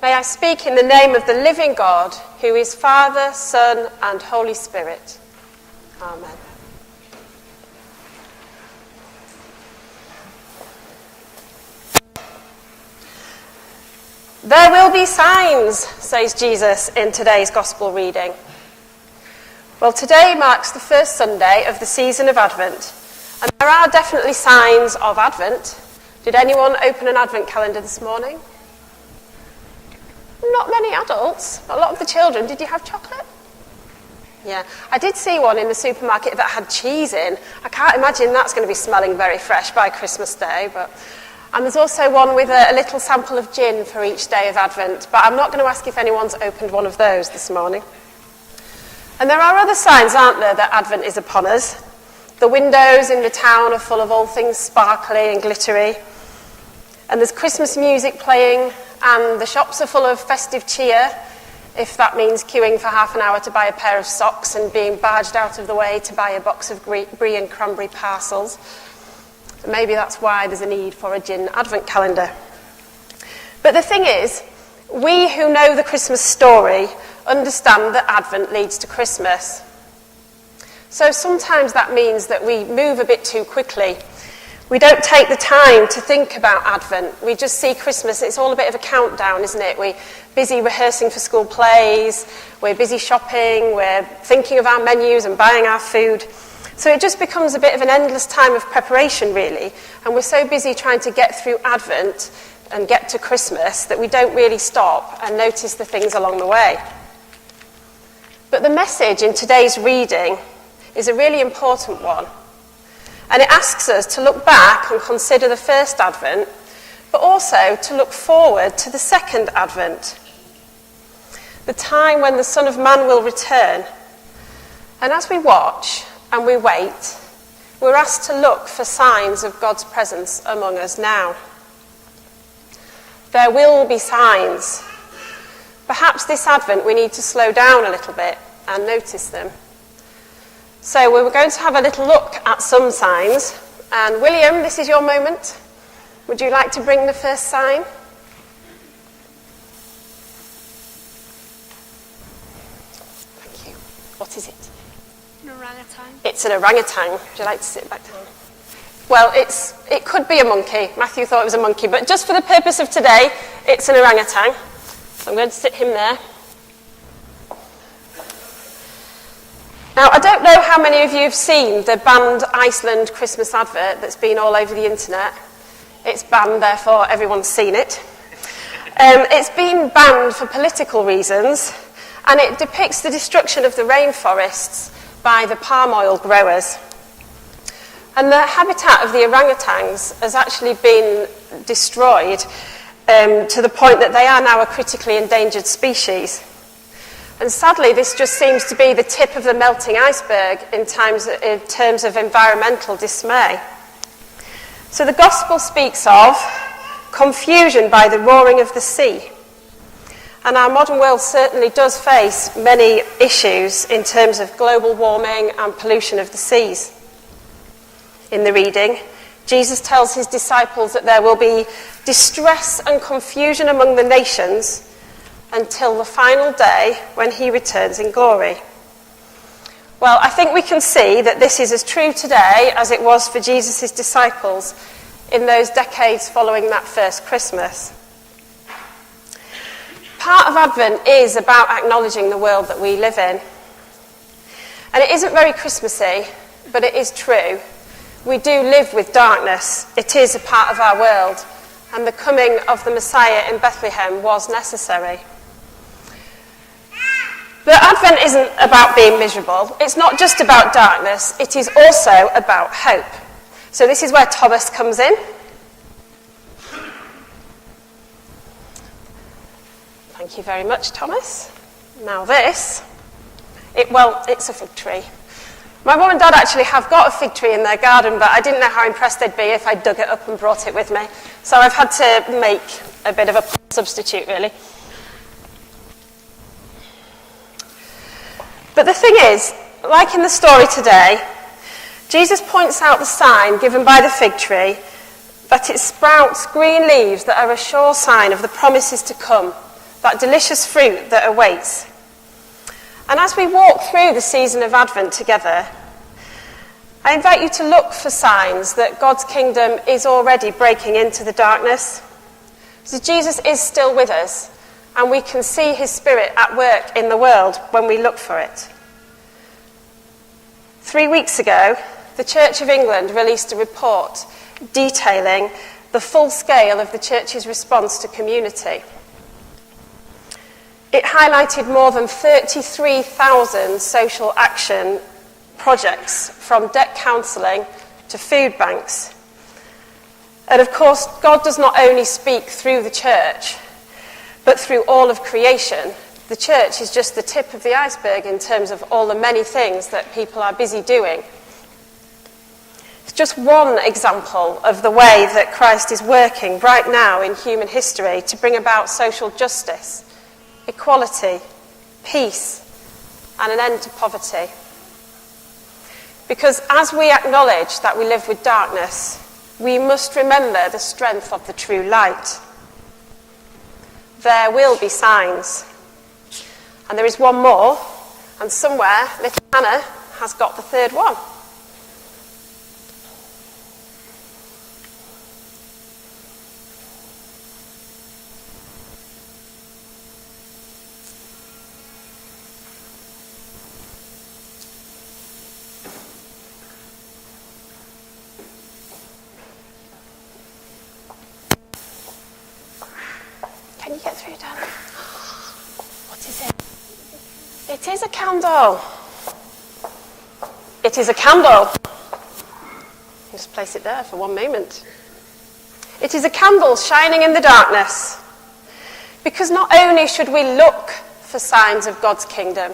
May I speak in the name of the living God, who is Father, Son, and Holy Spirit. Amen. There will be signs, says Jesus in today's Gospel reading. Well, today marks the first Sunday of the season of Advent, and there are definitely signs of Advent. Did anyone open an Advent calendar this morning? Not many adults. A lot of the children. Did you have chocolate? Yeah. I did see one in the supermarket that had cheese in. I can't imagine that's going to be smelling very fresh by Christmas Day. And there's also one with a little sample of gin for each day of Advent. But I'm not going to ask if anyone's opened one of those this morning. And there are other signs, aren't there, that Advent is upon us. The windows in the town are full of all things sparkly and glittery. And there's Christmas music playing, and the shops are full of festive cheer, if that means queuing for half an hour to buy a pair of socks and being barged out of the way to buy a box of brie and cranberry parcels. Maybe that's why there's a need for a gin Advent calendar. But the thing is, we who know the Christmas story understand that Advent leads to Christmas. So sometimes that means that we move a bit too quickly. We don't take the time to think about Advent. We just see Christmas. It's all a bit of a countdown, isn't it? We're busy rehearsing for school plays. We're busy shopping. We're thinking of our menus and buying our food. So it just becomes a bit of an endless time of preparation, really. And we're so busy trying to get through Advent and get to Christmas that we don't really stop and notice the things along the way. But the message in today's reading is a really important one. And it asks us to look back and consider the first Advent, but also to look forward to the second Advent, the time when the Son of Man will return. And as we watch and we wait, we're asked to look for signs of God's presence among us now. There will be signs. Perhaps this Advent we need to slow down a little bit and notice them. So we're going to have a little look at some signs. And William, this is your moment. Would you like to bring the first sign? Thank you. What is it? An orangutan. It's an orangutan. Would you like to sit back down? Well, it could be a monkey. Matthew thought it was a monkey, but just for the purpose of today, it's an orangutan. So I'm going to sit him there. Now, I don't know how many of you have seen the banned Iceland Christmas advert that's been all over the internet. It's banned, therefore everyone's seen it. It's been banned for political reasons, and it depicts the destruction of the rainforests by the palm oil growers. And the habitat of the orangutans has actually been destroyed to the point that they are now a critically endangered species. And sadly, this just seems to be the tip of the melting iceberg in terms of environmental dismay. So the Gospel speaks of confusion by the roaring of the sea. And our modern world certainly does face many issues in terms of global warming and pollution of the seas. In the reading, Jesus tells his disciples that there will be distress and confusion among the nations until the final day when he returns in glory. Well, I think we can see that this is as true today as it was for Jesus' disciples in those decades following that first Christmas. Part of Advent is about acknowledging the world that we live in. And it isn't very Christmassy, but it is true. We do live with darkness. It is a part of our world. And the coming of the Messiah in Bethlehem was necessary. But Advent isn't about being miserable. It's not just about darkness. It is also about hope. So this is where Thomas comes in. Thank you very much, Thomas. Now this, it's a fig tree. My mum and dad actually have got a fig tree in their garden, but I didn't know how impressed they'd be if I dug it up and brought it with me. So I've had to make a bit of a substitute, really. But the thing is, like in the story today, Jesus points out the sign given by the fig tree that it sprouts green leaves that are a sure sign of the promises to come, that delicious fruit that awaits. And as we walk through the season of Advent together, I invite you to look for signs that God's kingdom is already breaking into the darkness. So Jesus is still with us, and we can see his Spirit at work in the world when we look for it. 3 weeks ago, the Church of England released a report detailing the full scale of the church's response to community. It highlighted more than 33,000 social action projects, from debt counselling to food banks. And of course, God does not only speak through the church, but through all of creation. The church is just the tip of the iceberg in terms of all the many things that people are busy doing. It's just one example of the way that Christ is working right now in human history to bring about social justice, equality, peace, and an end to poverty. Because as we acknowledge that we live with darkness, we must remember the strength of the true light. There will be signs. And there is one more, and somewhere little Hannah has got the third one. Can you get through, darling? What is it? It is a candle. It is a candle. Just place it there for one moment. It is a candle shining in the darkness. Because not only should we look for signs of God's kingdom,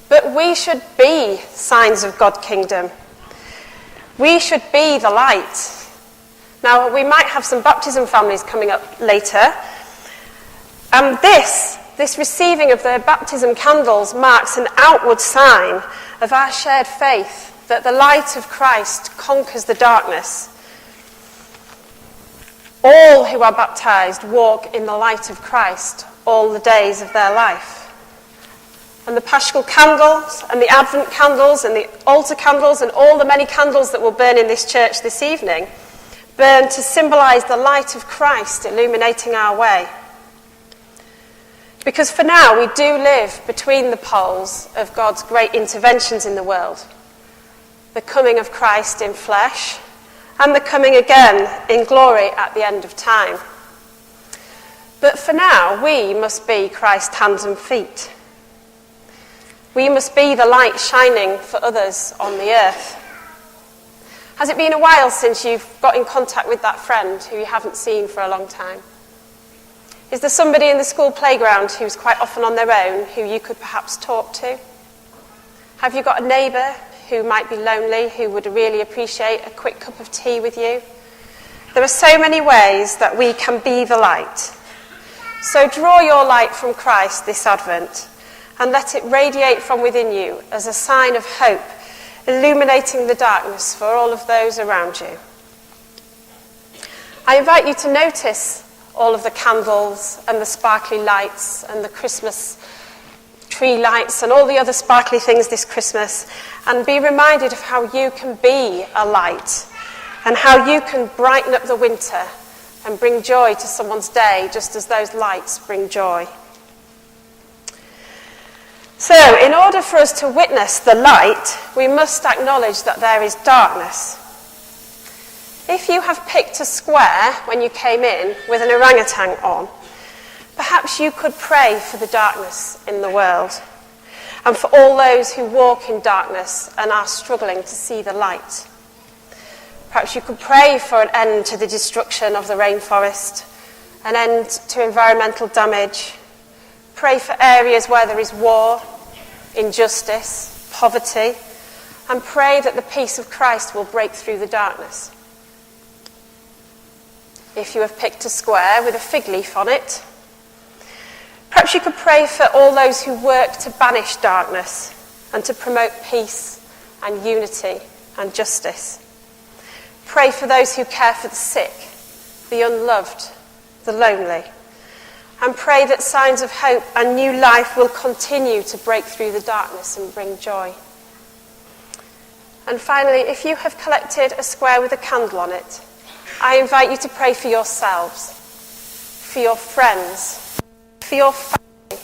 but we should be signs of God's kingdom. We should be the light. Now, we might have some baptism families coming up later. And this receiving of the baptism candles marks an outward sign of our shared faith that the light of Christ conquers the darkness. All who are baptized walk in the light of Christ all the days of their life. And the paschal candles and the Advent candles and the altar candles and all the many candles that will burn in this church this evening burn to symbolize the light of Christ illuminating our way. Because for now, we do live between the poles of God's great interventions in the world. The coming of Christ in flesh, and the coming again in glory at the end of time. But for now, we must be Christ's hands and feet. We must be the light shining for others on the earth. Has it been a while since you've got in contact with that friend who you haven't seen for a long time? Is there somebody in the school playground who's quite often on their own who you could perhaps talk to? Have you got a neighbour who might be lonely, who would really appreciate a quick cup of tea with you? There are so many ways that we can be the light. So draw your light from Christ this Advent and let it radiate from within you as a sign of hope, illuminating the darkness for all of those around you. I invite you to notice all of the candles and the sparkly lights and the Christmas tree lights and all the other sparkly things this Christmas, and be reminded of how you can be a light and how you can brighten up the winter and bring joy to someone's day just as those lights bring joy. So, in order for us to witness the light, we must acknowledge that there is darkness. If you have picked a square when you came in with an orangutan on, perhaps you could pray for the darkness in the world and for all those who walk in darkness and are struggling to see the light. Perhaps you could pray for an end to the destruction of the rainforest, an end to environmental damage. Pray for areas where there is war, injustice, poverty, and pray that the peace of Christ will break through the darkness. If you have picked a square with a fig leaf on it, perhaps you could pray for all those who work to banish darkness and to promote peace and unity and justice. Pray for those who care for the sick, the unloved, the lonely, and pray that signs of hope and new life will continue to break through the darkness and bring joy. And finally, if you have collected a square with a candle on it, I invite you to pray for yourselves, for your friends, for your family,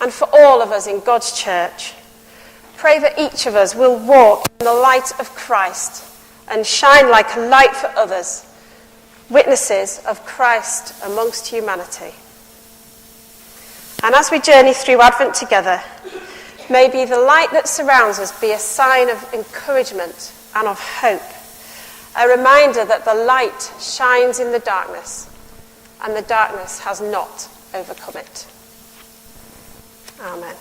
and for all of us in God's church. Pray that each of us will walk in the light of Christ and shine like a light for others, witnesses of Christ amongst humanity. And as we journey through Advent together, may the light that surrounds us be a sign of encouragement and of hope, a reminder that the light shines in the darkness and the darkness has not overcome it. Amen.